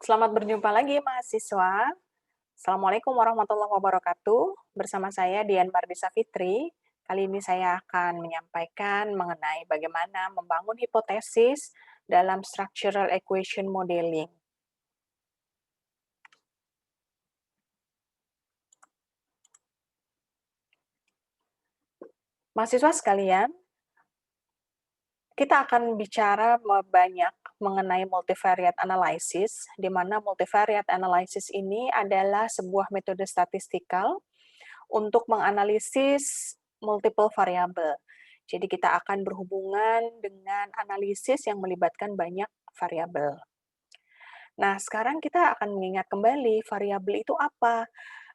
Selamat berjumpa lagi mahasiswa. Assalamualaikum warahmatullahi wabarakatuh. Bersama saya Dian Mardisa Fitri. Kali ini saya akan menyampaikan mengenai bagaimana membangun hipotesis dalam structural equation modeling. Mahasiswa sekalian, kita akan bicara banyak mengenai multivariate analysis, di mana multivariate analysis ini adalah sebuah metode statistikal untuk menganalisis multiple variabel. Jadi kita akan berhubungan dengan analisis yang melibatkan banyak variabel. Nah, sekarang kita akan mengingat kembali variabel itu apa.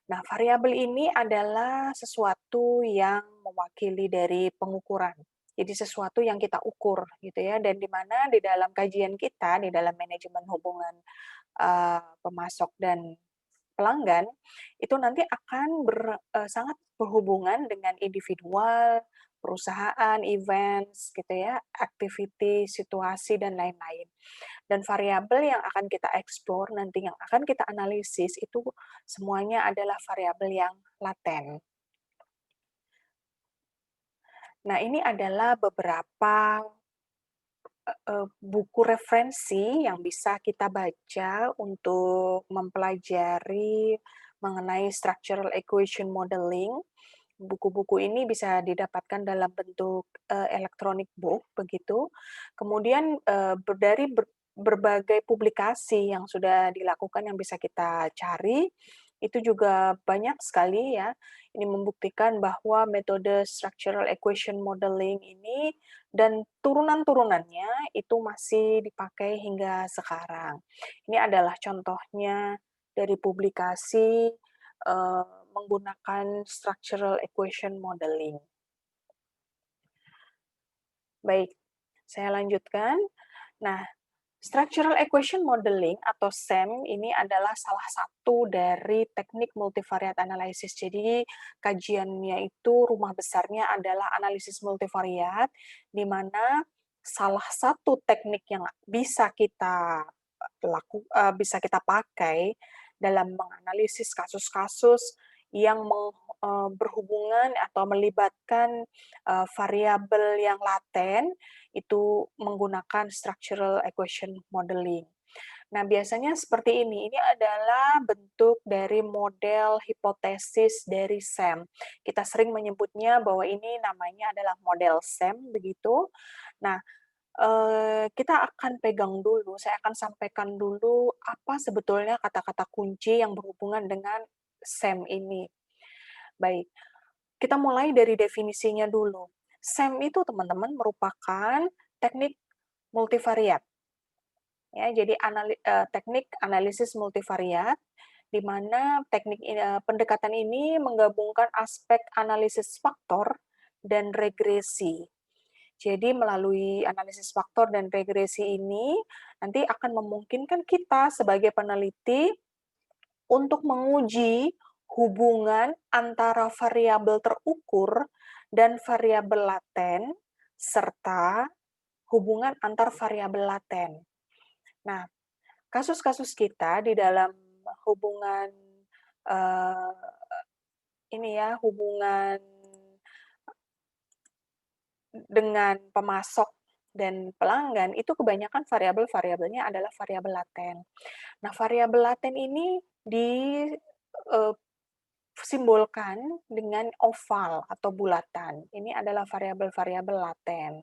Nah, variabel ini adalah sesuatu yang mewakili dari pengukuran. Jadi sesuatu yang kita ukur gitu ya, dan di mana di dalam kajian kita, di dalam manajemen hubungan pemasok dan pelanggan, itu nanti akan sangat berhubungan dengan individual, perusahaan, events gitu ya, activity, situasi dan lain-lain. Dan variabel yang akan kita explore nanti yang akan kita analisis itu semuanya adalah variabel yang laten. Nah, ini adalah beberapa buku referensi yang bisa kita baca untuk mempelajari mengenai structural equation modeling. Buku-buku ini bisa didapatkan dalam bentuk electronic book begitu. Kemudian dari berbagai publikasi yang sudah dilakukan yang bisa kita cari, itu juga banyak sekali ya. Ini membuktikan bahwa metode structural equation modeling ini dan turunan-turunannya itu masih dipakai hingga sekarang. Ini adalah contohnya dari publikasi menggunakan structural equation modeling. Baik, saya lanjutkan. Nah, structural equation modeling atau SEM ini adalah salah satu dari teknik multivariate analysis. Jadi kajiannya itu rumah besarnya adalah analisis multivariate, di mana salah satu teknik yang bisa kita bisa kita pakai dalam menganalisis kasus-kasus yang berhubungan atau melibatkan variabel yang laten itu menggunakan structural equation modeling. Nah, biasanya seperti ini. Ini adalah bentuk dari model hipotesis dari SEM. Kita sering menyebutnya bahwa ini namanya adalah model SEM, begitu. Nah, kita akan pegang dulu, saya akan sampaikan dulu apa sebetulnya kata-kata kunci yang berhubungan dengan SEM ini. Baik, kita mulai dari definisinya dulu. SEM itu teman-teman merupakan teknik multivariat. Ya, jadi teknik analisis multivariat di mana teknik pendekatan ini menggabungkan aspek analisis faktor dan regresi. Jadi melalui analisis faktor dan regresi ini nanti akan memungkinkan kita sebagai peneliti untuk menguji hubungan antara variabel terukur dan variabel laten, serta hubungan antar variabel laten. Nah, kasus-kasus kita di dalam hubungan uh, hubungan dengan pemasok dan pelanggan itu kebanyakan variabel-variabelnya adalah variabel laten. Nah, variabel laten ini disimbolkan dengan oval atau bulatan. Ini adalah variabel-variabel laten.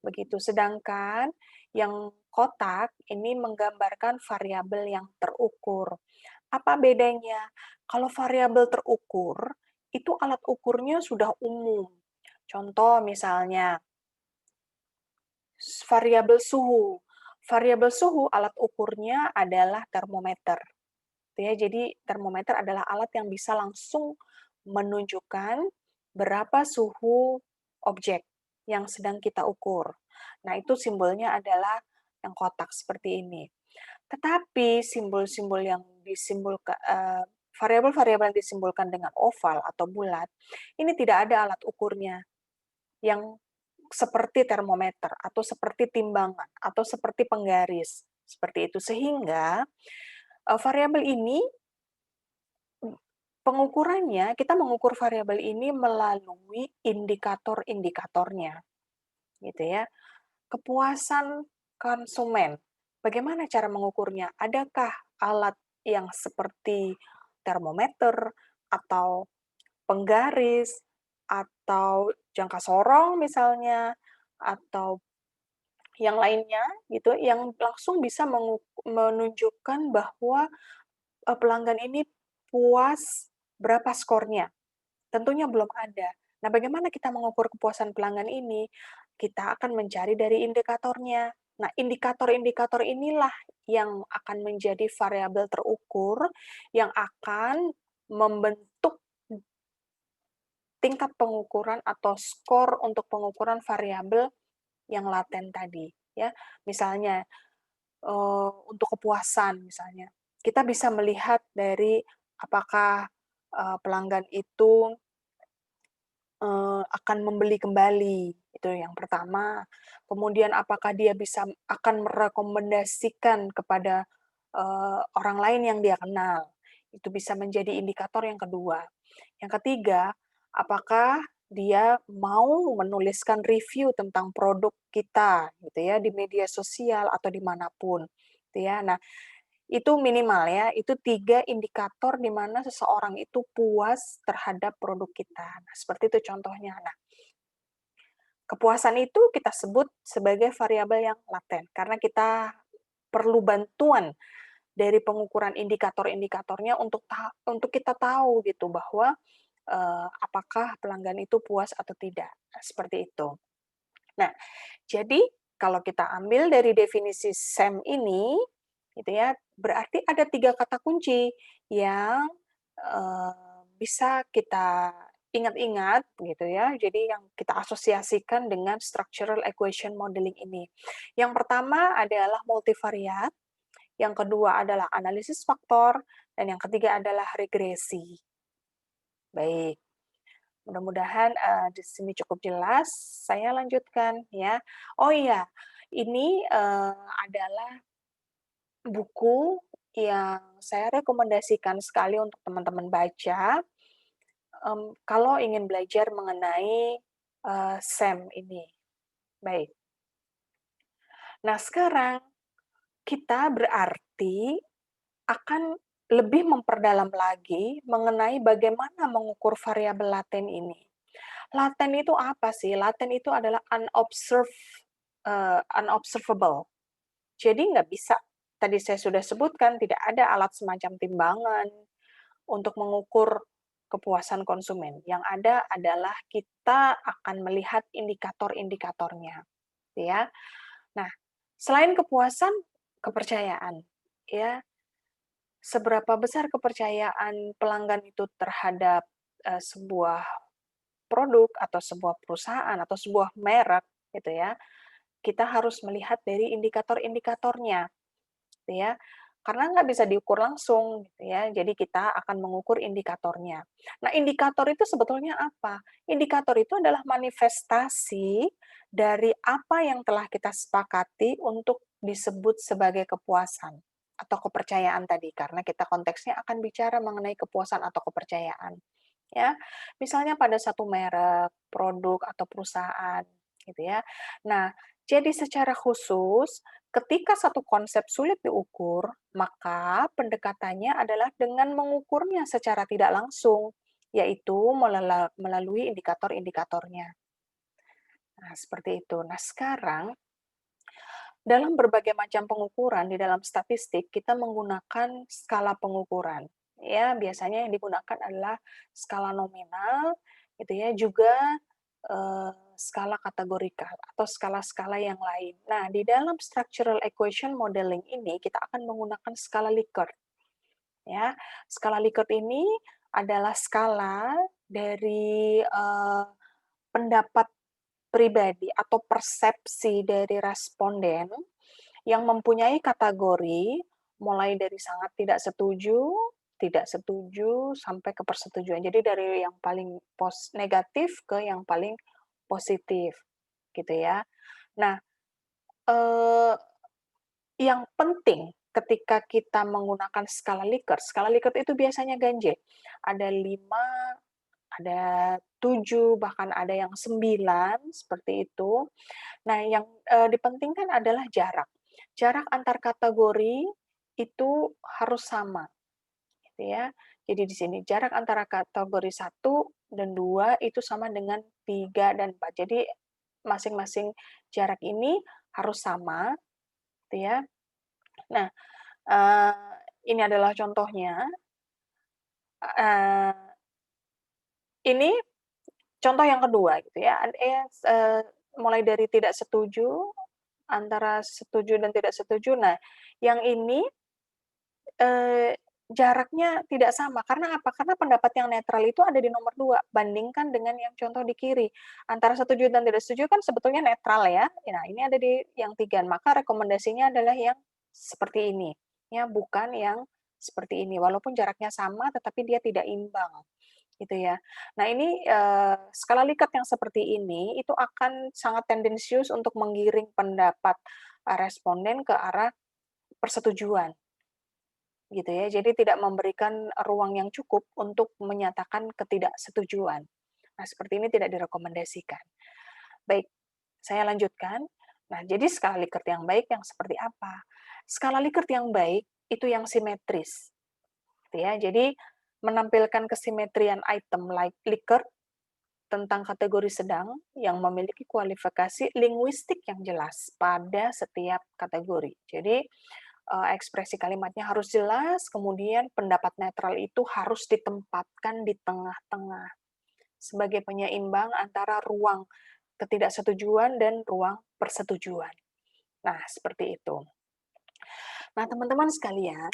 Begitu. Sedangkan yang kotak ini menggambarkan variabel yang terukur. Apa bedanya? Kalau variabel terukur, itu alat ukurnya sudah umum. Contoh misalnya, variabel suhu. Variabel suhu alat ukurnya adalah termometer. Ya, jadi termometer adalah alat yang bisa langsung menunjukkan berapa suhu objek yang sedang kita ukur. Nah, itu simbolnya adalah yang kotak seperti ini. Tetapi simbol-simbol yang disimbolkan variabel-variabel yang disimbolkan dengan oval atau bulat, ini tidak ada alat ukurnya yang seperti termometer atau seperti timbangan atau seperti penggaris. Seperti itu. Sehingga, variabel ini pengukurannya, kita mengukur variabel ini melalui indikator-indikatornya, gitu ya. Kepuasan konsumen, bagaimana cara mengukurnya? Adakah alat yang seperti termometer, atau penggaris, atau jangka sorong misalnya, atau yang lainnya gitu, yang langsung bisa menunjukkan bahwa, pelanggan ini puas berapa skornya? Tentunya belum ada. Nah, bagaimana kita mengukur kepuasan pelanggan ini? Kita akan mencari dari indikatornya. Nah, indikator-indikator inilah yang akan menjadi variabel terukur yang akan membentuk tingkat pengukuran atau skor untuk pengukuran variabel yang laten tadi, ya. Misalnya, untuk kepuasan misalnya, kita bisa melihat dari apakah, pelanggan itu akan membeli kembali, itu yang pertama. Kemudian apakah dia akan merekomendasikan kepada, orang lain yang dia kenal, itu bisa menjadi indikator yang kedua. Yang ketiga, apakah dia mau menuliskan review tentang produk kita, gitu ya, di media sosial atau dimanapun, gitu ya. Nah, itu minimal ya, itu 3 indikator di mana seseorang itu puas terhadap produk kita. Nah, seperti itu contohnya. Nah, kepuasan itu kita sebut sebagai variabel yang laten, karena kita perlu bantuan dari pengukuran indikator-indikatornya untuk kita tahu gitu bahwa, apakah pelanggan itu puas atau tidak, nah, seperti itu. Nah, jadi kalau kita ambil dari definisi SAM ini, gitu ya, berarti ada 3 kata kunci yang, bisa kita ingat-ingat gitu ya, jadi yang kita asosiasikan dengan structural equation modeling ini. Yang pertama adalah multivariat, yang kedua adalah analisis faktor, dan yang ketiga adalah regresi. Baik. Mudah-mudahan, di sini cukup jelas, saya lanjutkan ya. Oh iya, ini, adalah buku yang saya rekomendasikan sekali untuk teman-teman baca, kalau ingin belajar mengenai, SAM ini. Baik. Nah, sekarang kita berarti akan lebih memperdalam lagi mengenai bagaimana mengukur variabel laten ini. Laten itu apa sih? Laten itu adalah unobservable. Jadi nggak bisa, tadi saya sudah sebutkan, tidak ada alat semacam timbangan untuk mengukur kepuasan konsumen. Yang ada adalah kita akan melihat indikator-indikatornya, ya. Nah, selain kepuasan, kepercayaan, ya. Seberapa besar kepercayaan pelanggan itu terhadap, sebuah produk atau sebuah perusahaan atau sebuah merek gitu ya, kita harus melihat dari indikator-indikatornya, gitu ya. Karena nggak bisa diukur langsung gitu ya, jadi kita akan mengukur indikatornya. Nah, indikator itu sebetulnya apa? Indikator itu adalah manifestasi dari apa yang telah kita sepakati untuk disebut sebagai kepuasan atau kepercayaan tadi, karena kita konteksnya akan bicara mengenai kepuasan atau kepercayaan. Ya, misalnya pada satu merek, produk, atau perusahaan, gitu ya. Nah, jadi secara khusus, ketika satu konsep sulit diukur, maka pendekatannya adalah dengan mengukurnya secara tidak langsung, yaitu melalui indikator-indikatornya. Nah, seperti itu. Nah, sekarang dalam berbagai macam pengukuran di dalam statistik, kita menggunakan skala pengukuran. Ya, biasanya yang digunakan adalah skala nominal, gitu ya, juga skala kategorikal atau skala-skala yang lain. Nah, di dalam structural equation modeling ini kita akan menggunakan skala Likert. Ya, skala Likert ini adalah skala dari pendapat pribadi atau persepsi dari responden yang mempunyai kategori mulai dari sangat tidak setuju, sampai ke persetujuan. Jadi dari yang paling negatif ke yang paling positif, gitu ya. Nah, eee, yang penting ketika kita menggunakan skala Likert itu biasanya ganjil. Ada 5, ada 7, bahkan ada yang 9, seperti itu. Nah, yang dipentingkan adalah jarak. Jarak antar kategori itu harus sama, gitu ya. Jadi di sini jarak antara kategori 1 dan 2 itu sama dengan 3 dan 4. Jadi masing-masing jarak ini harus sama, gitu ya. Nah, ini adalah contohnya. Eee, ini contoh yang kedua gitu ya, mulai dari tidak setuju, antara setuju dan tidak setuju. Nah, yang ini, eee, jaraknya tidak sama, karena apa? Karena pendapat yang netral itu ada di nomor 2, bandingkan dengan yang contoh di kiri. Antara setuju dan tidak setuju kan sebetulnya netral ya. Nah, ini ada di yang 3, maka rekomendasinya adalah yang seperti ini, ya, bukan yang seperti ini. Walaupun jaraknya sama, tetapi dia tidak imbang. Gitu ya. Nah ini, skala Likert yang seperti ini, itu akan sangat tendensius untuk menggiring pendapat, responden ke arah persetujuan, gitu ya. Jadi tidak memberikan ruang yang cukup untuk menyatakan ketidaksetujuan. Nah, seperti ini tidak direkomendasikan. Baik, saya lanjutkan. Nah, jadi skala Likert yang baik yang seperti apa? Skala Likert yang baik itu yang simetris, gitu ya. Jadi menampilkan kesimetrian item like Likert tentang kategori sedang yang memiliki kualifikasi linguistik yang jelas pada setiap kategori. Jadi, ekspresi kalimatnya harus jelas, kemudian pendapat netral itu harus ditempatkan di tengah-tengah sebagai penyeimbang antara ruang ketidaksetujuan dan ruang persetujuan. Nah, seperti itu. Nah, teman-teman sekalian,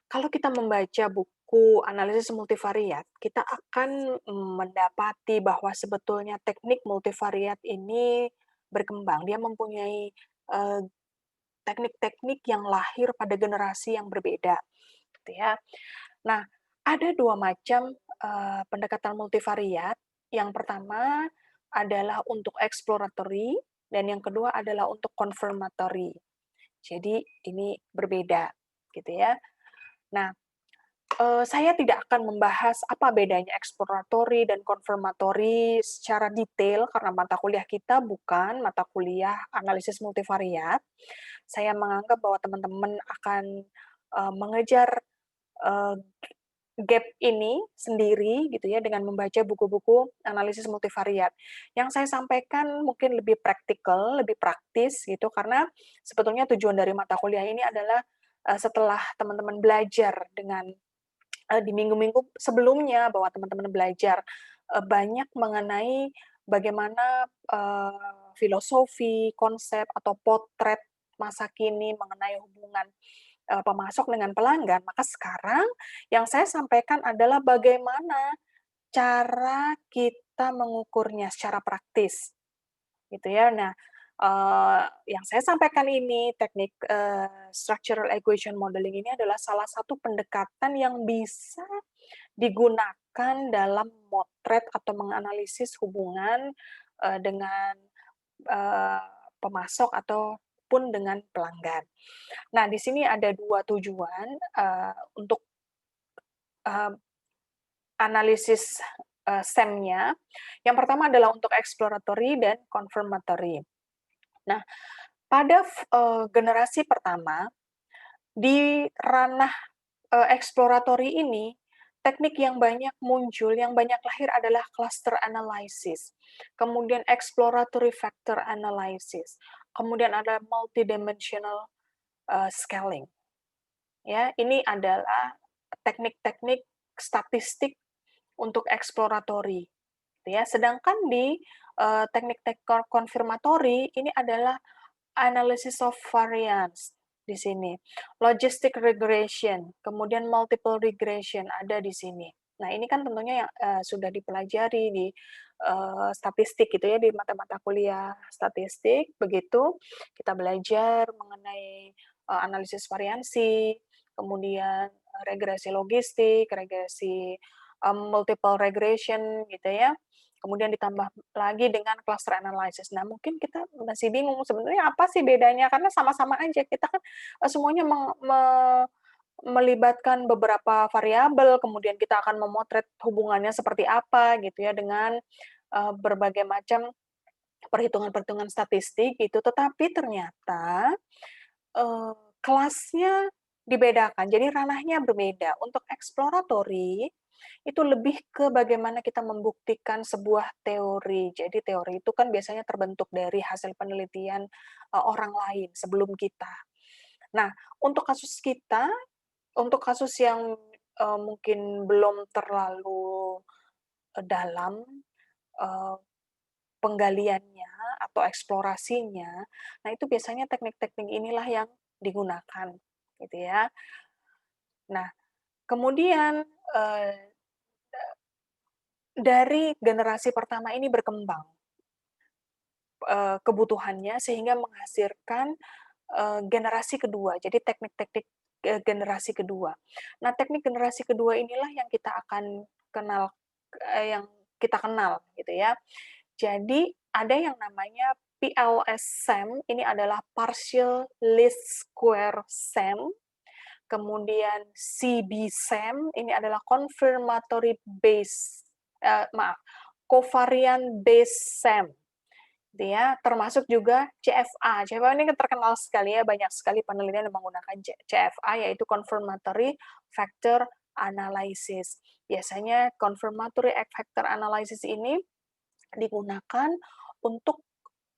kalau kita membaca buku analisis multivariat, kita akan mendapati bahwa sebetulnya teknik multivariat ini berkembang. Dia mempunyai teknik-teknik yang lahir pada generasi yang berbeda, gitu ya. Nah, ada 2 macam pendekatan multivariat. Yang pertama adalah untuk exploratory dan yang kedua adalah untuk confirmatory. Jadi ini berbeda, gitu ya. Nah, saya tidak akan membahas apa bedanya exploratory dan confirmatory secara detail karena mata kuliah kita bukan mata kuliah analisis multivariat. Saya menganggap bahwa teman-teman akan, mengejar, eee, gap ini sendiri gitu ya dengan membaca buku-buku analisis multivariat. Yang saya sampaikan mungkin lebih praktikal, lebih praktis gitu karena sebetulnya tujuan dari mata kuliah ini adalah, setelah teman-teman belajar dengan di minggu-minggu sebelumnya bahwa teman-teman belajar, banyak mengenai bagaimana, filosofi, konsep, atau potret masa kini mengenai hubungan, pemasok dengan pelanggan, maka sekarang yang saya sampaikan adalah bagaimana cara kita mengukurnya secara praktis. Gitu ya. Nah, yang saya sampaikan ini teknik, structural equation modeling ini adalah salah satu pendekatan yang bisa digunakan dalam motret atau menganalisis hubungan, dengan, eee, pemasok ataupun dengan pelanggan. Nah, di sini ada 2 tujuan, untuk, eee, analisis, SEM-nya. Yang pertama adalah untuk exploratory dan confirmatory. Nah, pada generasi pertama, di ranah, exploratory ini, teknik yang banyak muncul, yang banyak lahir adalah cluster analysis, kemudian exploratory factor analysis, kemudian ada multidimensional, scaling. Ya, ini adalah teknik-teknik statistik untuk exploratory, gitu ya. Sedangkan di, teknik-teknik confirmatory ini adalah analysis of variance di sini, logistic regression, kemudian multiple regression ada di sini. Nah, ini kan tentunya yang, sudah dipelajari di, statistik gitu ya, di mata-mata kuliah statistik, begitu kita belajar mengenai, analisis variansi, kemudian, regresi logistik, regresi, multiple regression gitu ya. kemudian ditambah lagi dengan cluster analysis. Nah, mungkin kita masih bingung sebenarnya apa sih bedanya, karena sama-sama aja, kita kan, semuanya melibatkan beberapa variabel, kemudian kita akan memotret hubungannya seperti apa gitu ya dengan, berbagai macam perhitungan-perhitungan statistik gitu, tetapi ternyata, eee, kelasnya dibedakan, jadi ranahnya berbeda. Untuk exploratory, itu lebih ke bagaimana kita membuktikan sebuah teori. Jadi teori itu kan biasanya terbentuk dari hasil penelitian, orang lain sebelum kita. Nah, untuk kasus kita, untuk kasus yang, mungkin belum terlalu, dalam, eee, penggaliannya atau eksplorasinya, nah itu biasanya teknik-teknik inilah yang digunakan, gitu ya. Nah, kemudian, dari generasi pertama ini berkembang, kebutuhannya sehingga menghasilkan, generasi kedua, jadi teknik-teknik, generasi kedua. Nah, teknik generasi kedua inilah yang kita akan kenal, yang kita kenal gitu ya. Jadi ada yang namanya PLS-SEM, ini adalah partial least square SEM, kemudian CB-SEM, ini adalah confirmatory base, maaf, covariant based SEM, gitu ya, termasuk juga CFA. CFA ini kan terkenal sekali ya, banyak sekali penelitian yang menggunakan CFA, yaitu confirmatory factor analysis. Biasanya confirmatory factor analysis ini digunakan untuk,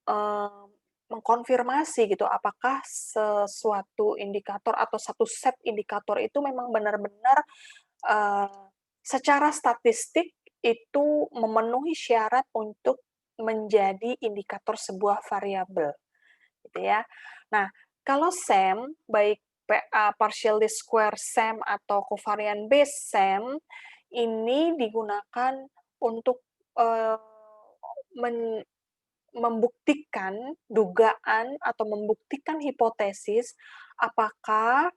eee, mengkonfirmasi gitu, apakah sesuatu indikator atau satu set indikator itu memang benar-benar, eee, secara statistik itu memenuhi syarat untuk menjadi indikator sebuah variabel, gitu ya. Nah, kalau SEM, baik partial least square SEM atau covariant based SEM, ini digunakan untuk, eee, men membuktikan dugaan atau membuktikan hipotesis apakah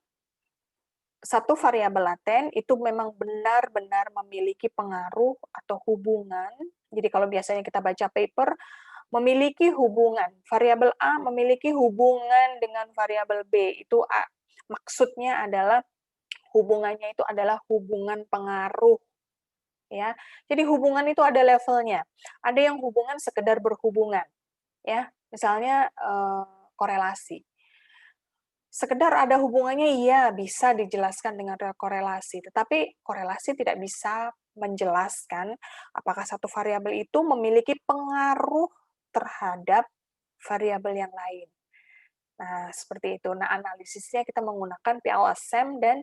satu variabel laten itu memang benar-benar memiliki pengaruh atau hubungan. Jadi kalau biasanya kita baca paper, memiliki hubungan, variabel A memiliki hubungan dengan variabel B, itu maksudnya adalah hubungannya itu adalah hubungan pengaruh, ya. Jadi hubungan itu ada levelnya, ada yang hubungan sekedar berhubungan, ya, misalnya, korelasi. Sekedar ada hubungannya, iya, bisa dijelaskan dengan korelasi, tetapi korelasi tidak bisa menjelaskan apakah satu variabel itu memiliki pengaruh terhadap variabel yang lain. Nah, seperti itu. Nah, analisisnya kita menggunakan PLSEM dan,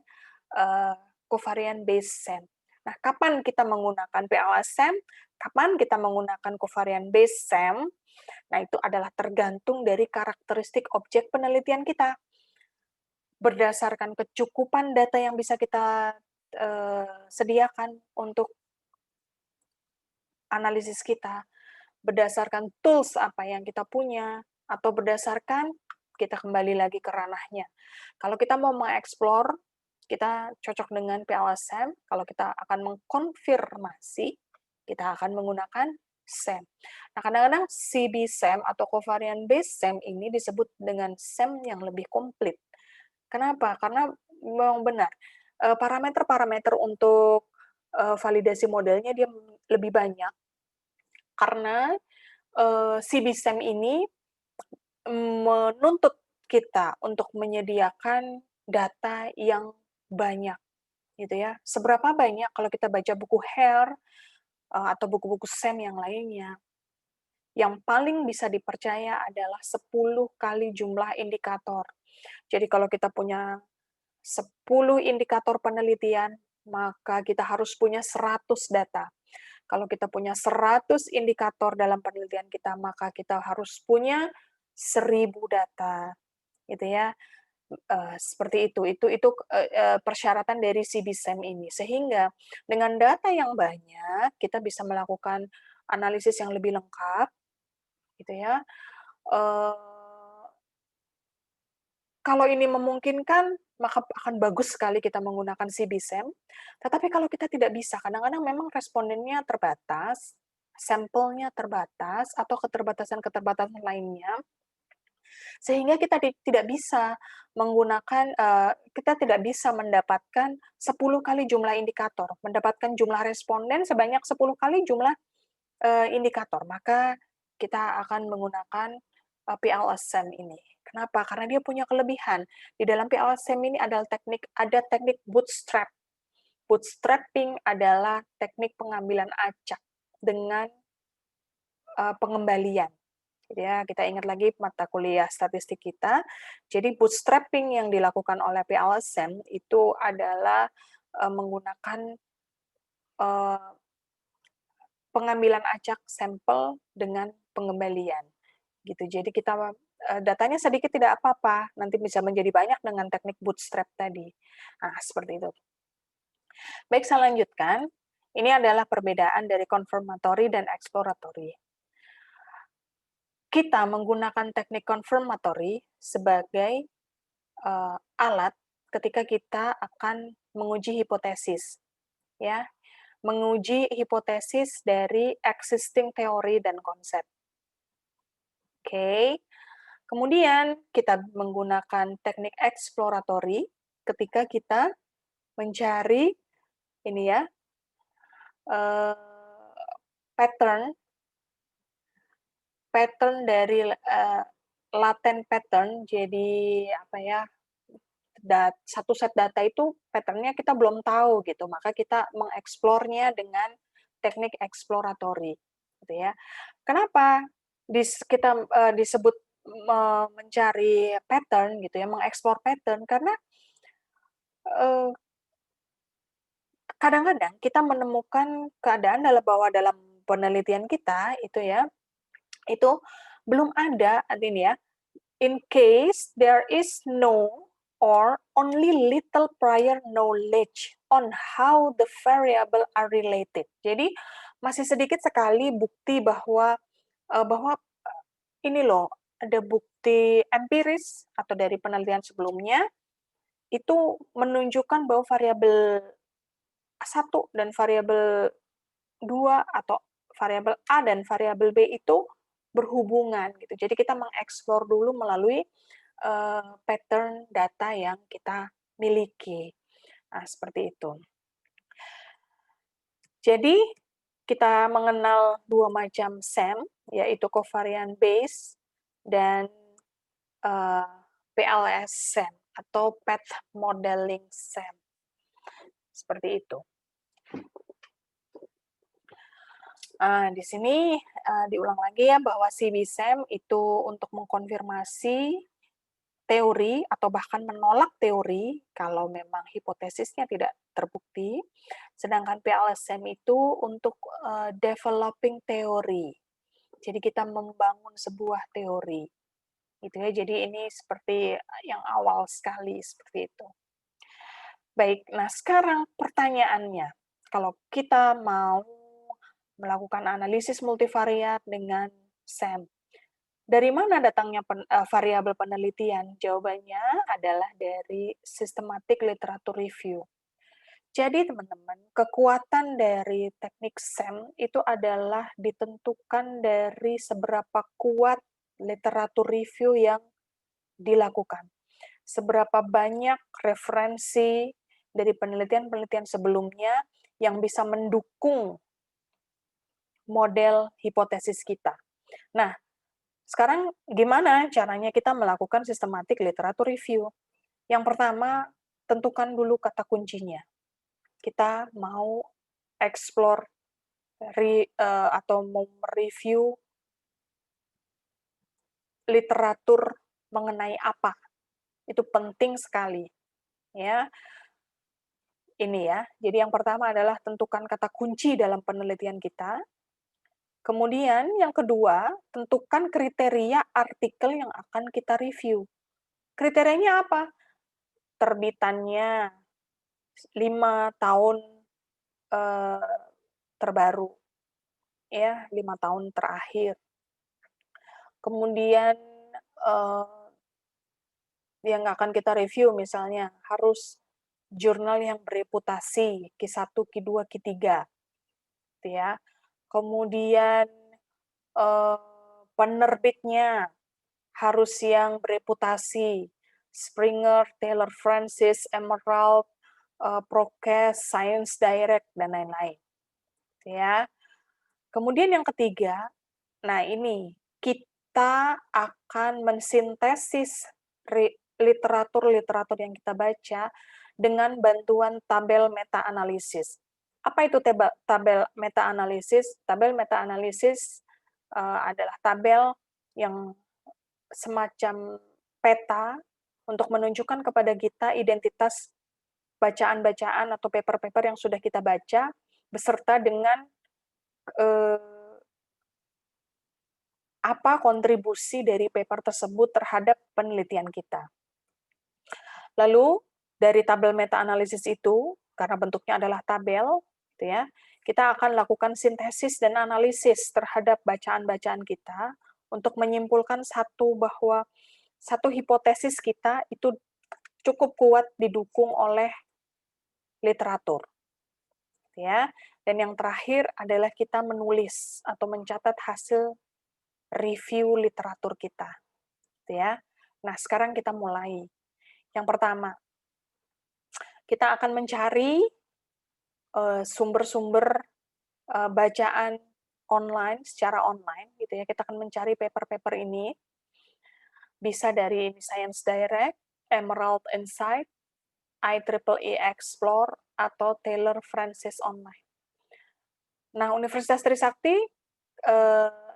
covariant based SEM. Nah, kapan kita menggunakan PLSEM, kapan kita menggunakan covariant based SEM, nah itu adalah tergantung dari karakteristik objek penelitian kita. Berdasarkan kecukupan data yang bisa kita, sediakan untuk analisis kita, berdasarkan tools apa yang kita punya, atau berdasarkan kita kembali lagi ke ranahnya. Kalau kita mau mengeksplor, kita cocok dengan PLSEM, kalau kita akan mengkonfirmasi, kita akan menggunakan SEM. Nah, kadang-kadang CB-SEM atau covariant based SEM ini disebut dengan SEM yang lebih komplit. Kenapa? Karena memang benar, parameter-parameter untuk, validasi modelnya dia lebih banyak, karena, si BISEM ini menuntut kita untuk menyediakan data yang banyak, gitu ya. Seberapa banyak kalau kita baca buku Hare, atau buku-buku SEM yang lainnya, yang paling bisa dipercaya adalah 10 kali jumlah indikator. Jadi kalau kita punya 10 indikator penelitian, maka kita harus punya 100 data. Kalau kita punya 100 indikator dalam penelitian kita, maka kita harus punya 1000 data, gitu ya. Seperti itu, persyaratan dari si BISEM ini. Sehingga dengan data yang banyak, kita bisa melakukan analisis yang lebih lengkap, gitu ya. Eee Kalau ini memungkinkan, maka akan bagus sekali kita menggunakan CBSEM. Tetapi kalau kita tidak bisa, kadang-kadang memang respondennya terbatas, sampelnya terbatas atau keterbatasan-keterbatasan lainnya, sehingga kita tidak bisa menggunakan, kita tidak bisa mendapatkan 10 kali jumlah indikator, mendapatkan jumlah responden sebanyak 10 kali jumlah, indikator, maka kita akan menggunakan, PLSM ini. Kenapa? Karena dia punya kelebihan. Di dalam PLSM ini ada teknik bootstrap. Bootstrapping adalah teknik pengambilan acak dengan, pengembalian. Jadi ya, kita ingat lagi mata kuliah statistik kita. Jadi bootstrapping yang dilakukan oleh PLSM itu adalah, menggunakan, eee, pengambilan acak sampel dengan pengembalian, gitu. Jadi kita, datanya sedikit tidak apa-apa, nanti bisa menjadi banyak dengan teknik bootstrap tadi. Nah, seperti itu. Baik, saya lanjutkan. Ini adalah perbedaan dari confirmatory dan exploratory. Kita menggunakan teknik confirmatory sebagai, alat ketika kita akan menguji hipotesis, ya. Menguji hipotesis dari existing teori dan konsep. Oke. Kemudian kita menggunakan teknik exploratory ketika kita mencari ini ya, pattern pattern dari, latent pattern, jadi apa ya, satu set data itu pattern-nya kita belum tahu gitu, maka kita mengeksplornya dengan teknik exploratory, gitu ya. Kenapa kita, disebut mencari pattern gitu ya, mengeksplor pattern, karena, eee, kadang-kadang kita menemukan keadaan bahwa dalam penelitian kita itu ya, itu belum ada ini ya, in case there is no or only little prior knowledge on how the variable are related. Jadi masih sedikit sekali bukti bahwa ini loh, ada bukti empiris atau dari penelitian sebelumnya itu menunjukkan bahwa variabel satu dan variabel 2 atau variabel A dan variabel B itu berhubungan gitu. Jadi kita mengeksplor dulu melalui, pattern data yang kita miliki. Nah, seperti itu. Jadi, kita mengenal 2 macam SEM, yaitu covariant base dan, PLS SEM atau path modeling SEM. Seperti itu. Di sini, diulang lagi ya bahwa CB-SEM itu untuk mengkonfirmasi teori atau bahkan menolak teori kalau memang hipotesisnya tidak terbukti, sedangkan PLSM itu untuk, developing teori. Jadi kita membangun sebuah teori, gitu ya. Jadi ini seperti yang awal sekali, seperti itu. Baik, nah sekarang pertanyaannya, kalau kita mau melakukan analisis multivariat dengan SEM, dari mana datangnya variabel penelitian? Jawabannya adalah dari systematic literature review. Jadi teman-teman, kekuatan dari teknik SEM itu adalah ditentukan dari seberapa kuat literatur review yang dilakukan. Seberapa banyak referensi dari penelitian-penelitian sebelumnya yang bisa mendukung model hipotesis kita. Nah, sekarang gimana caranya kita melakukan systematic literature review? Yang pertama, tentukan dulu kata kuncinya. Kita mau explore atau mau mereview literatur mengenai apa. Itu penting sekali, ya. Ini ya. Jadi yang pertama adalah tentukan kata kunci dalam penelitian kita. Kemudian yang kedua, tentukan kriteria artikel yang akan kita review. Kriterianya apa? Terbitannya 5 tahun, terbaru, ya, 5 tahun terakhir. Kemudian, yang akan kita review misalnya harus jurnal yang bereputasi, Q1, Q2, Q3, gitu ya. kemudian penerbitnya harus yang bereputasi, Springer, Taylor Francis, Emerald, Prokes, Science Direct, dan lain-lain. Ya. Kemudian yang ketiga, nah ini, kita akan mensintesis literatur-literatur yang kita baca dengan bantuan tabel meta-analisis. Apa itu tabel meta-analisis? Tabel meta-analisis adalah tabel yang semacam peta untuk menunjukkan kepada kita identitas bacaan-bacaan atau paper-paper yang sudah kita baca beserta dengan apa kontribusi dari paper tersebut terhadap penelitian kita. Lalu dari tabel meta-analisis itu, karena bentuknya adalah tabel, gitu ya, kita akan lakukan sintesis dan analisis terhadap bacaan-bacaan kita untuk menyimpulkan bahwa satu hipotesis kita itu cukup kuat didukung oleh literatur. Ya. Dan yang terakhir adalah kita menulis atau mencatat hasil review literatur kita. Ya. Nah, sekarang kita mulai. Yang pertama, kita akan mencari sumber-sumber bacaan online, secara online, gitu ya. Kita akan mencari paper-paper ini, bisa dari Science Direct, Emerald Insight, IEEE Explore, atau Taylor Francis Online. Nah, Universitas Trisakti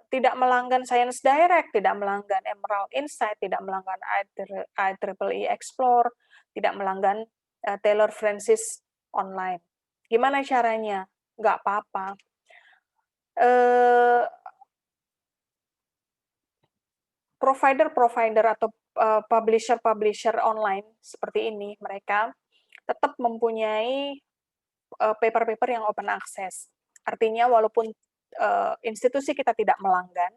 tidak melanggan Science Direct, tidak melanggan Emerald Insight, tidak melanggan IEEE Explore, tidak melanggan Taylor Francis Online. Gimana caranya? Nggak apa-apa. Provider-provider atau publisher-publisher online seperti ini, mereka tetap mempunyai paper-paper yang open access. Artinya walaupun institusi kita tidak melanggan,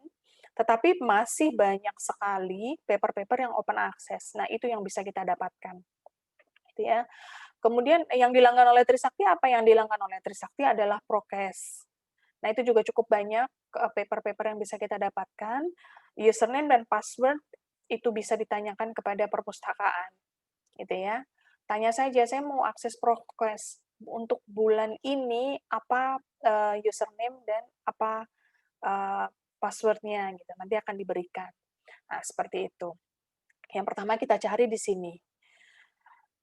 tetapi masih banyak sekali paper-paper yang open access. Nah, itu yang bisa kita dapatkan. Gitu ya. Kemudian yang dilanggan oleh Trisakti, apa yang dilanggan oleh Trisakti adalah Prokes. Nah, itu juga cukup banyak paper-paper yang bisa kita dapatkan. Username dan password itu bisa ditanyakan kepada perpustakaan. Gitu ya. Tanya saja, saya mau akses Prokes untuk bulan ini, apa username dan apa password-nya gitu. Nanti akan diberikan. Nah, seperti itu. Yang pertama kita cari di sini.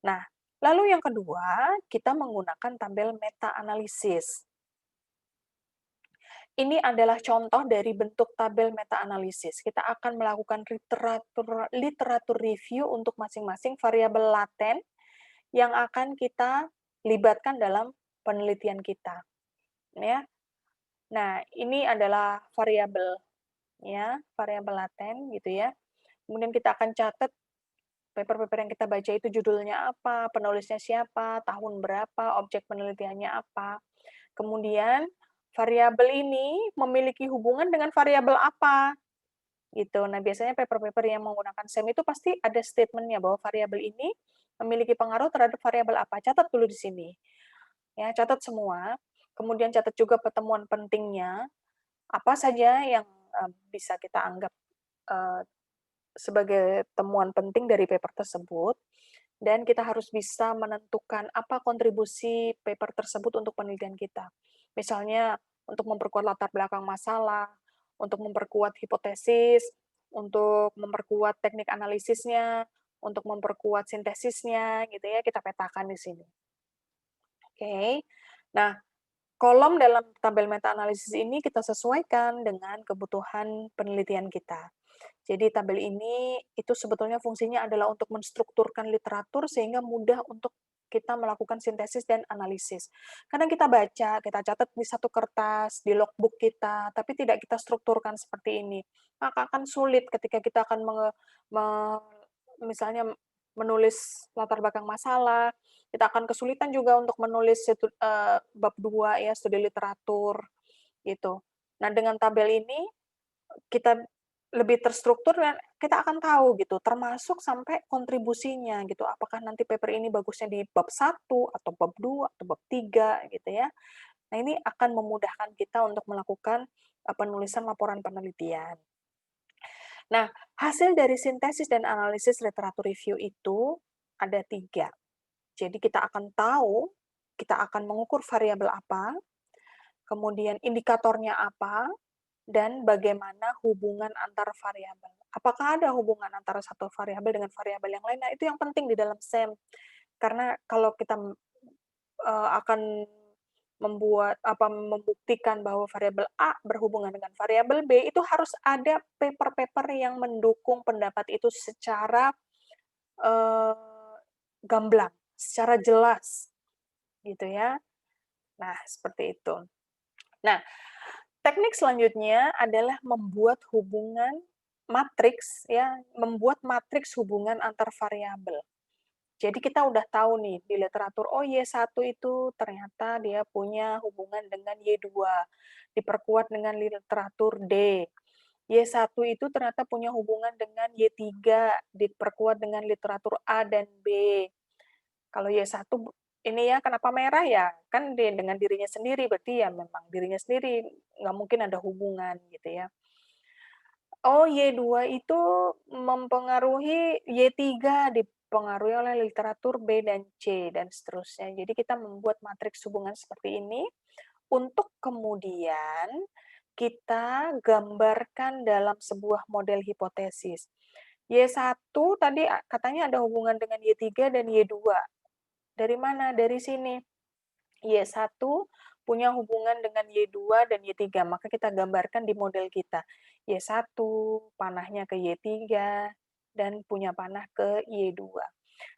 Nah, lalu yang kedua, kita menggunakan tabel meta-analisis. Ini adalah contoh dari bentuk tabel meta-analisis. Kita akan melakukan literatur review untuk masing-masing variabel laten yang akan kita libatkan dalam penelitian kita. Ya. Nah, ini adalah variabel laten gitu ya. Kemudian kita akan catat paper-paper yang kita baca itu judulnya apa, penulisnya siapa, tahun berapa, objek penelitiannya apa. Kemudian variabel ini memiliki hubungan dengan variabel apa, gitu. Nah, biasanya paper-paper yang menggunakan SEM itu pasti ada statement-nya bahwa variabel ini memiliki pengaruh terhadap variabel apa. Catat dulu di sini. Ya, catat semua. Kemudian catat juga pertemuan pentingnya, apa saja yang bisa kita anggap sebagai temuan penting dari paper tersebut, dan kita harus bisa menentukan apa kontribusi paper tersebut untuk penelitian kita. Misalnya, untuk memperkuat latar belakang masalah, untuk memperkuat hipotesis, untuk memperkuat teknik analisisnya, untuk memperkuat sintesisnya, gitu ya, kita petakan di sini. Oke. Nah, kolom dalam tabel meta-analisis ini kita sesuaikan dengan kebutuhan penelitian kita. Jadi tabel ini itu sebetulnya fungsinya adalah untuk menstrukturkan literatur sehingga mudah untuk kita melakukan sintesis dan analisis. Kadang kita baca, kita catat di satu kertas, di logbook kita, tapi tidak kita strukturkan seperti ini. Maka akan sulit ketika kita akan misalnya menulis latar belakang masalah, kita akan kesulitan juga untuk menulis bab 2 ya, studi literatur gitu. Nah, dengan tabel ini kita lebih terstruktur dan kita akan tahu gitu, termasuk sampai kontribusinya gitu. Apakah nanti paper ini bagusnya di bab 1 atau bab 2 atau bab 3 gitu ya. Nah, ini akan memudahkan kita untuk melakukan penulisan laporan penelitian. Nah, hasil dari sintesis dan analisis literatur review itu ada 3. Jadi kita akan tahu, kita akan mengukur variabel apa, kemudian indikatornya apa, dan bagaimana hubungan antar variabel. Apakah ada hubungan antara satu variabel dengan variabel yang lain? Nah, itu yang penting di dalam SEM. Karena kalau kita akan membuktikan bahwa variabel A berhubungan dengan variabel B, itu harus ada paper-paper yang mendukung pendapat itu secara gamblang, secara jelas, gitu ya. Nah, seperti itu. Nah, teknik selanjutnya adalah membuat hubungan matriks ya, membuat matriks hubungan antar variabel. Jadi kita udah tahu nih di literatur, oh Y1 itu ternyata dia punya hubungan dengan Y2, diperkuat dengan literatur D. Y1 itu ternyata punya hubungan dengan Y3, diperkuat dengan literatur A dan B. Kalau Y1 ini ya kenapa merah ya? Kan dengan dirinya sendiri, berarti ya memang dirinya sendiri, nggak mungkin ada hubungan gitu ya. Oh, Y2 itu mempengaruhi Y3, dipengaruhi oleh literatur B dan C, dan seterusnya. Jadi kita membuat matriks hubungan seperti ini, untuk kemudian kita gambarkan dalam sebuah model hipotesis. Y1 tadi katanya ada hubungan dengan Y3 dan Y2. Dari mana? Dari sini. Y1 punya hubungan dengan Y2 dan Y3, maka kita gambarkan di model kita. Y1 panahnya ke Y3 dan punya panah ke Y2.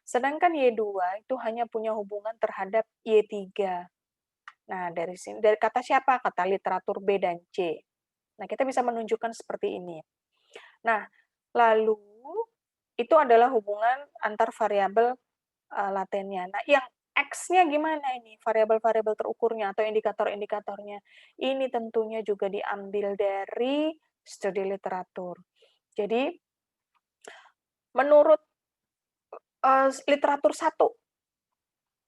Sedangkan Y2 itu hanya punya hubungan terhadap Y3. Nah, dari sini dari kata siapa? Kata literatur B dan C. Nah, kita bisa menunjukkan seperti ini. Nah, lalu itu adalah hubungan antar variabel latennya. Nah, yang X-nya gimana ini? Variabel-variabel terukurnya atau indikator-indikatornya. Ini tentunya juga diambil dari studi literatur. Jadi, menurut literatur 1,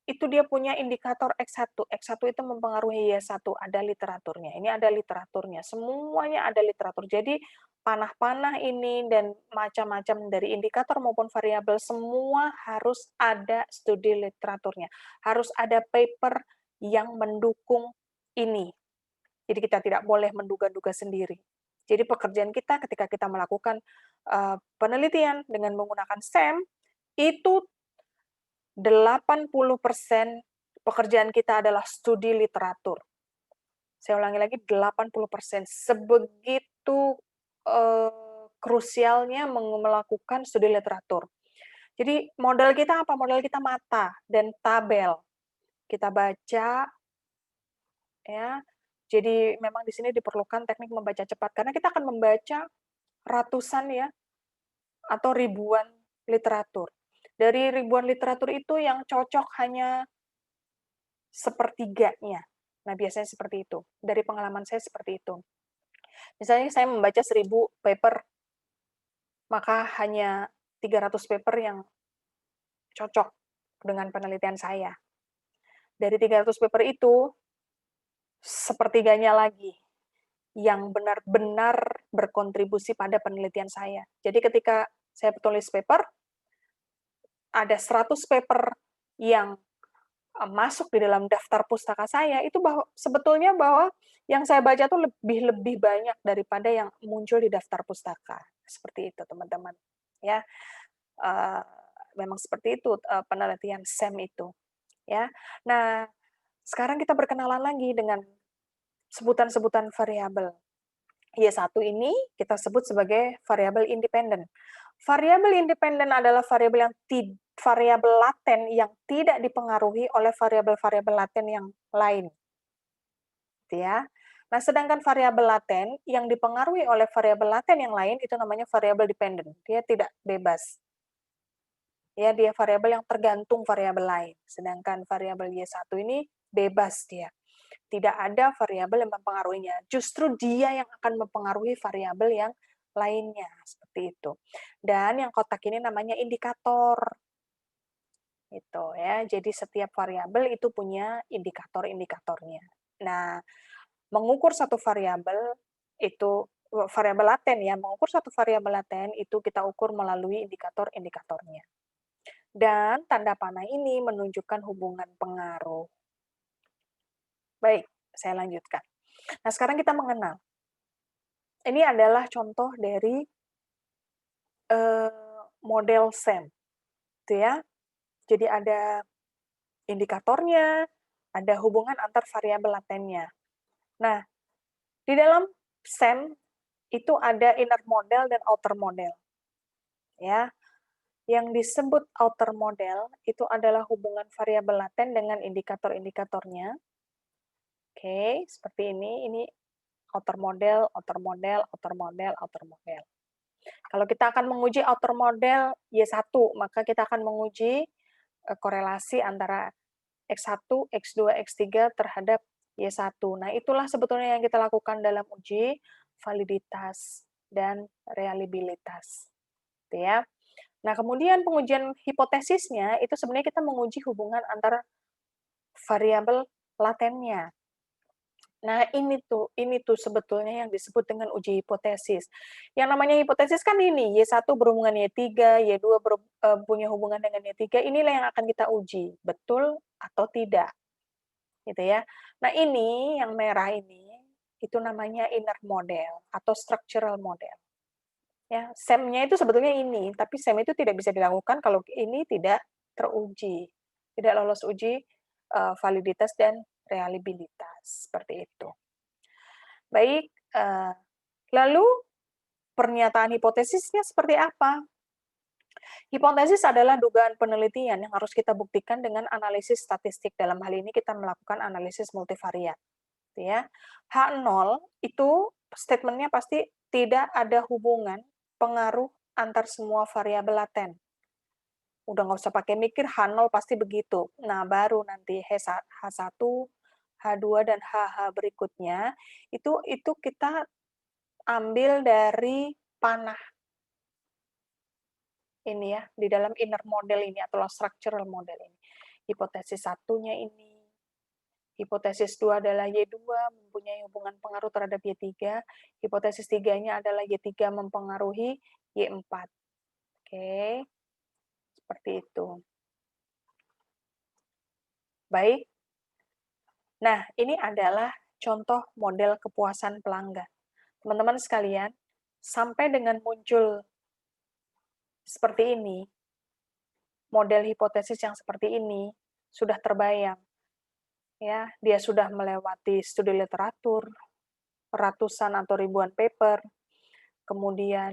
itu dia punya indikator X1. X1 itu mempengaruhi Y1, ada literaturnya. Ini ada literaturnya. Semuanya ada literatur. Jadi, panah-panah ini dan macam-macam dari indikator maupun variabel semua harus ada studi literaturnya. Harus ada paper yang mendukung ini. Jadi kita tidak boleh menduga-duga sendiri. Jadi pekerjaan kita ketika kita melakukan penelitian dengan menggunakan SEM, itu 80% pekerjaan kita adalah studi literatur. Saya ulangi lagi, 80%. Sebegitu krusialnya melakukan studi literatur. Jadi modal kita apa? Modal kita mata dan tabel. Kita baca, ya. Jadi memang di sini diperlukan teknik membaca cepat karena kita akan membaca ratusan ya atau ribuan literatur. Dari ribuan literatur itu yang cocok hanya sepertiganya. Nah, biasanya seperti itu. Dari pengalaman saya seperti itu. Misalnya saya membaca 1000 paper, maka hanya 300 paper yang cocok dengan penelitian saya. Dari 300 paper itu, sepertiganya lagi yang benar-benar berkontribusi pada penelitian saya. Jadi ketika saya tulis paper, ada 100 paper yang masuk di dalam daftar pustaka saya, itu sebetulnya bahwa yang saya baca tuh lebih banyak daripada yang muncul di daftar pustaka. Seperti itu, teman-teman. Ya, eee, memang seperti itu, penelitian SEM itu, ya. Nah, sekarang kita berkenalan lagi dengan sebutan-sebutan variabel. Y1 ini kita sebut sebagai variabel independen. Variabel independen adalah variabel laten yang tidak dipengaruhi oleh variabel-variabel laten yang lain. Gitu ya. Nah, sedangkan variabel laten yang dipengaruhi oleh variabel laten yang lain itu namanya variabel dependen. Dia tidak bebas. Ya, dia variabel yang tergantung variabel lain. Sedangkan variabel Y1 ini bebas dia. Tidak ada variabel yang mempengaruhinya. Justru dia yang akan mempengaruhi variabel yang lainnya, seperti itu. Dan yang kotak ini namanya indikator. Itu ya. Jadi setiap variabel itu punya indikator-indikatornya. Nah, mengukur satu variabel itu variabel laten ya, mengukur satu variabel laten itu kita ukur melalui indikator-indikatornya. Dan tanda panah ini menunjukkan hubungan pengaruh. Baik, saya lanjutkan. Nah, sekarang kita mengenal. Ini adalah contoh dari model SEM, gitu ya. Jadi ada indikatornya, ada hubungan antar variabel latennya. Nah, di dalam SEM itu ada inner model dan outer model. Ya, yang disebut outer model itu adalah hubungan variabel laten dengan indikator-indikatornya. Oke, seperti ini. Ini outer model, outer model, outer model, outer model. Kalau kita akan menguji outer model Y1, maka kita akan menguji korelasi antara X1, X2, X3 terhadap Y1. Nah, itulah sebetulnya yang kita lakukan dalam uji validitas dan reliabilitas. Gitu ya. Nah, kemudian pengujian hipotesisnya itu sebenarnya kita menguji hubungan antara variabel latennya. Nah, ini tuh sebetulnya yang disebut dengan uji hipotesis. Yang namanya hipotesis kan ini, Y1 berhubungan Y3, Y2 punya hubungan dengan Y3, inilah yang akan kita uji, betul atau tidak. Gitu ya. Nah, ini yang merah ini itu namanya inner model atau structural model. Ya, SEM-nya itu sebetulnya ini, tapi SEM itu tidak bisa dilakukan kalau ini tidak teruji, tidak lolos uji validitas dan reliabilitas, seperti itu. Baik, lalu pernyataan hipotesisnya seperti apa? Hipotesis adalah dugaan penelitian yang harus kita buktikan dengan analisis statistik. Dalam hal ini kita melakukan analisis multivariat. Ya. H0 itu statementnya pasti tidak ada hubungan pengaruh antar semua variabel laten. Udah nggak usah pakai mikir, H0 pasti begitu. Nah, baru nanti H1, H2, dan HH berikutnya, itu kita ambil dari panah. Ini ya, di dalam inner model ini, atau structural model ini. Hipotesis satunya ini, hipotesis 2 adalah Y2 mempunyai hubungan pengaruh terhadap Y3. Hipotesis 3-nya adalah Y3 mempengaruhi Y4. Oke, seperti itu. Baik. Nah, ini adalah contoh model kepuasan pelanggan. Teman-teman sekalian, sampai dengan muncul seperti ini, model hipotesis yang seperti ini sudah terbayang. Ya, dia sudah melewati studi literatur, ratusan atau ribuan paper, kemudian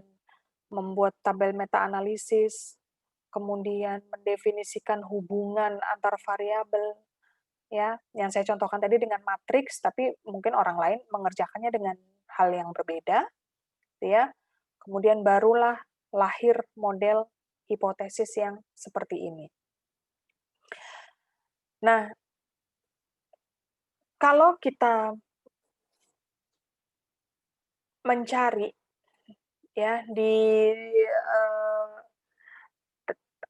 membuat tabel meta-analisis, kemudian mendefinisikan hubungan antar variabel, ya, yang saya contohkan tadi dengan matriks, tapi mungkin orang lain mengerjakannya dengan hal yang berbeda, ya. Kemudian barulah lahir model hipotesis yang seperti ini. Nah, kalau kita mencari ya di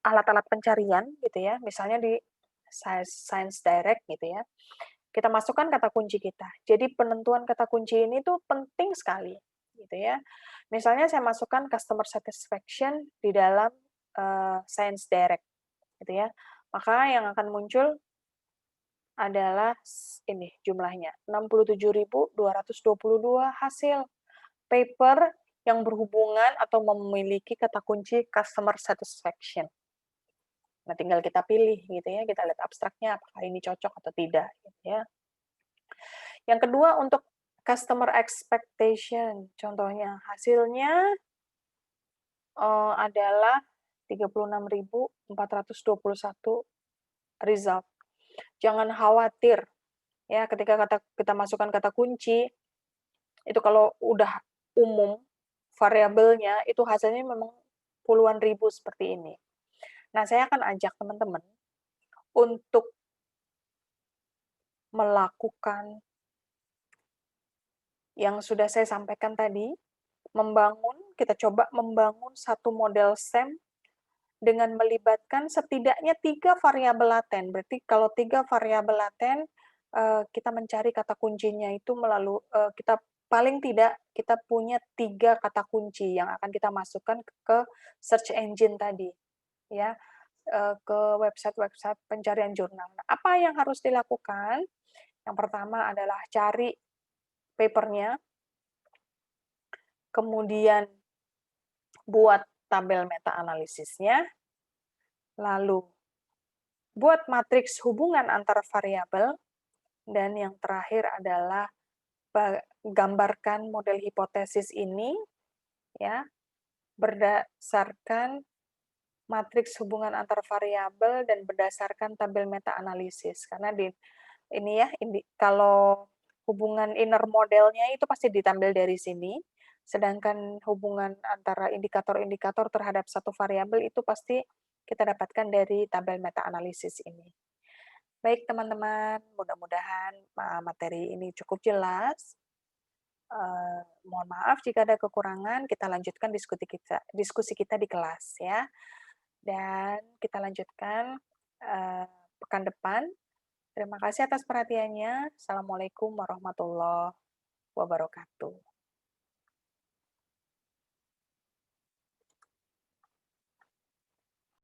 alat-alat pencarian gitu ya, misalnya di Science Direct gitu ya, kita masukkan kata kunci kita. Jadi penentuan kata kunci ini tuh penting sekali gitu ya. Misalnya saya masukkan customer satisfaction di dalam Science Direct gitu ya. Maka yang akan muncul adalah ini jumlahnya 67.222 hasil paper yang berhubungan atau memiliki kata kunci customer satisfaction. Nah, tinggal kita pilih gitu ya, kita lihat abstraknya apakah ini cocok atau tidak gitu ya. Yang kedua untuk customer expectation, contohnya hasilnya adalah 36.421 result. Jangan khawatir ya ketika kita masukkan kata kunci itu kalau udah umum variabelnya itu hasilnya memang puluhan ribu seperti ini. Nah, saya akan ajak teman-teman untuk melakukan yang sudah saya sampaikan tadi, kita coba membangun satu model SEM dengan melibatkan setidaknya 3 variabel laten. Berarti kalau 3 variabel laten kita mencari kata kuncinya itu kita paling tidak kita punya 3 kata kunci yang akan kita masukkan ke search engine tadi, ya, ke website-website pencarian jurnal. Nah, apa yang harus dilakukan? Yang pertama adalah cari paper-nya, kemudian buat tabel meta-analisisnya, lalu buat matriks hubungan antar variabel, dan yang terakhir adalah gambarkan model hipotesis ini, ya, berdasarkan matriks hubungan antar variabel dan berdasarkan tabel meta-analisis. Karena kalau hubungan inner modelnya itu pasti diambil dari sini, sedangkan hubungan antara indikator-indikator terhadap satu variabel itu pasti kita dapatkan dari tabel meta-analisis ini. Baik teman-teman, mudah-mudahan materi ini cukup jelas. Mohon maaf jika ada kekurangan, kita lanjutkan diskusi kita di kelas ya. Dan kita lanjutkan pekan depan. Terima kasih atas perhatiannya. Assalamualaikum warahmatullahi wabarakatuh.